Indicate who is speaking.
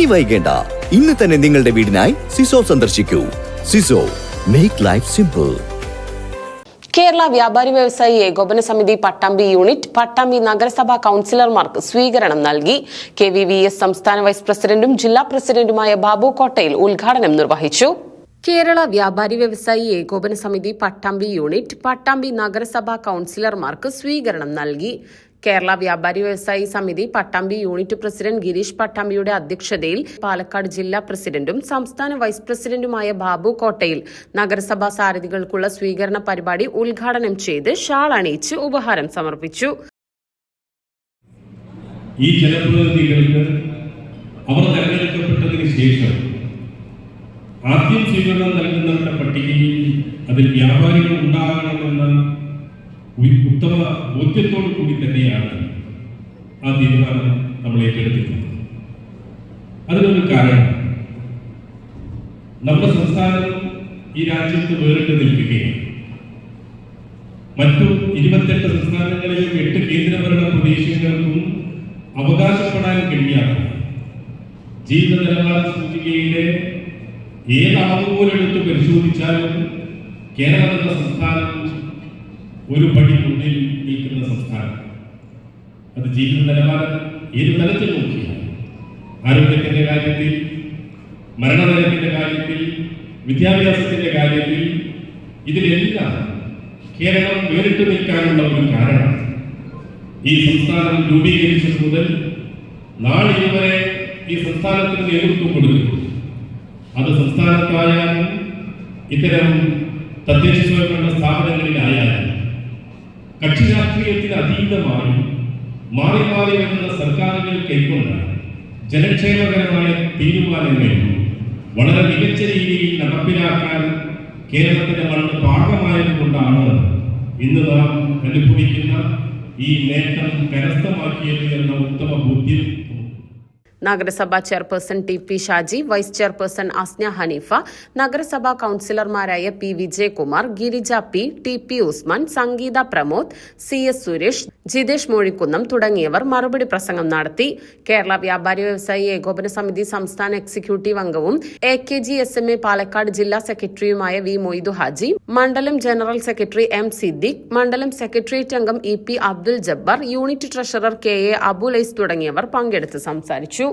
Speaker 1: ഇനി വൈകേണ്ട, ഇന്ന് തന്നെ നിങ്ങളുടെ വീടിനായി സിസോ സന്ദർശിക്കൂ. സിസോ, മേക്ക് ലൈഫ് സിമ്പിൾ.
Speaker 2: കേരള വ്യാപാരി വ്യവസായി ഏകോപന സമിതി പട്ടാമ്പി യൂണിറ്റ് പട്ടാമ്പി നഗരസഭാ കൌൺസിലർമാർക്ക് സ്വീകരണം നൽകി. KVVS സംസ്ഥാന വൈസ് പ്രസിഡന്റും ജില്ലാ പ്രസിഡന്റുമായ ബാബു കോട്ടയിൽ ഉദ്ഘാടനം നിർവഹിച്ചു. കേരള വ്യാപാരി വ്യവസായി ഏകോപന സമിതി പട്ടാമ്പി യൂണിറ്റ് പട്ടാമ്പി നഗരസഭാ കൌൺസിലർമാർക്ക് സ്വീകരണം നൽകി. കേരള വ്യാപാരി വ്യവസായി സമിതി പട്ടാമ്പി യൂണിറ്റ് പ്രസിഡന്റ് ഗിരീഷ് പട്ടാമ്പിയുടെ അധ്യക്ഷതയിൽ പാലക്കാട് ജില്ലാ പ്രസിഡന്റും സംസ്ഥാന വൈസ് പ്രസിഡന്റുമായ ബാബു കോട്ടയിൽ നഗരസഭാ സാരഥികൾക്കുള്ള സ്വീകരണ പരിപാടി ഉദ്ഘാടനം ചെയ്ത് ഷാൾ അണിയിച്ച് ഉപഹാരം സമർപ്പിച്ചു.
Speaker 3: ഈ ജനപ്രതിനിധികൾക്ക് അവർ തെരഞ്ഞെടുക്കപ്പെട്ടതിന് ശേഷം ആദ്യം സ്വീകരണം നൽകുന്നവരുടെ പട്ടികയിൽ അതിൽ വ്യാപാരികൾ ഉണ്ടാകണമെന്ന ഉത്തമ ബോധ്യത്തോടു കൂടി തന്നെയാണ് ആ തീരുമാനം നമ്മൾ ഏറ്റെടുത്തിട്ടുള്ളത്. അതിനൊരു കാരണം, നമ്മുടെ സംസ്ഥാനം ഈ രാജ്യത്ത് വേറിട്ട് നിൽക്കുകയാണ്. മറ്റു 28 സംസ്ഥാനങ്ങളിലും 8 കേന്ദ്രഭരണ പ്രദേശങ്ങൾക്കും അവകാശപ്പെടാൻ കഴിയാത്ത ജീവിത നിലവാര സൂചികയിലെ ഏതാവുപോലെടുത്ത് പരിശോധിച്ചാലും കേരളം എന്ന സംസ്ഥാനം ഒരു പടി മുന്നിൽ നിൽക്കുന്ന സംസ്ഥാനം. അത് ജീവിത നിലവാരം ഏത് തലത്തിൽ നോക്കിയാൽ, ആരോഗ്യത്തിന്റെ കാര്യത്തിൽ, മരണനിരക്കിന്റെ കാര്യത്തിൽ, വിദ്യാഭ്യാസത്തിന്റെ കാര്യത്തിൽ, ഇതിലെല്ലാം കേരളം വേറിട്ട് നിൽക്കാനുള്ള ഒരു കാരണം ഈ സംസ്ഥാനം രൂപീകരിച്ചത് മുതൽ നാളെ വരെ ഈ സംസ്ഥാനത്തിന് നേതൃത്വം കൊടുക്കുന്നു. അത് സംസ്ഥാനത്തായാലും ഇത്തരം തദ്ദേശ സ്വയംഭരണ സ്ഥാപനങ്ങളിലായാലും കക്ഷി രാഷ്ട്രീയത്തിന് അതീതമായി മാറി മാറി വരുന്ന സർക്കാരുകൾ കൈക്കൊണ്ട ജനക്ഷേമകരമായ തീരുമാനങ്ങൾ വളരെ മികച്ച രീതിയിൽ നടപ്പിലാക്കാൻ കേരളത്തിന്റെ മണ്ണ് പാകമായതുകൊണ്ടാണ് ഇന്ന് നാം അനുഭവിക്കുന്ന ഈ നേട്ടം കരസ്ഥമാക്കിയത് എന്ന ഉത്തമ ബോധ്യം.
Speaker 2: നഗരസഭാ chairperson TP Shaji, vice chairperson Asna Haneefa, നഗരസഭാ കൌൺസിലർമാരായ P Vijayakumar, Girija P, TP Usman, സംഗീത പ്രമോദ്, CS സുരേഷ്, ജിതേഷ് മോഴിക്കുന്നം തുടങ്ങിയവർ മറുപടി പ്രസംഗം നടത്തി. കേരള വ്യാപാരി വ്യവസായി ഏകോപന സമിതി സംസ്ഥാന എക്സിക്യൂട്ടീവ് അംഗവും AKG SMA പാലക്കാട് ജില്ലാ സെക്രട്ടറിയുമായ V മൊയ്തു ഹാജി, മണ്ഡലം ജനറൽ സെക്രട്ടറി M സിദ്ദിഖ്, മണ്ഡലം സെക്രട്ടേറിയറ്റ് അംഗം EP Abdul Jabbar, unit treasurer KA Abulais തുടങ്ങിയവർ പങ്കെടുത്ത് സംസാരിച്ചു.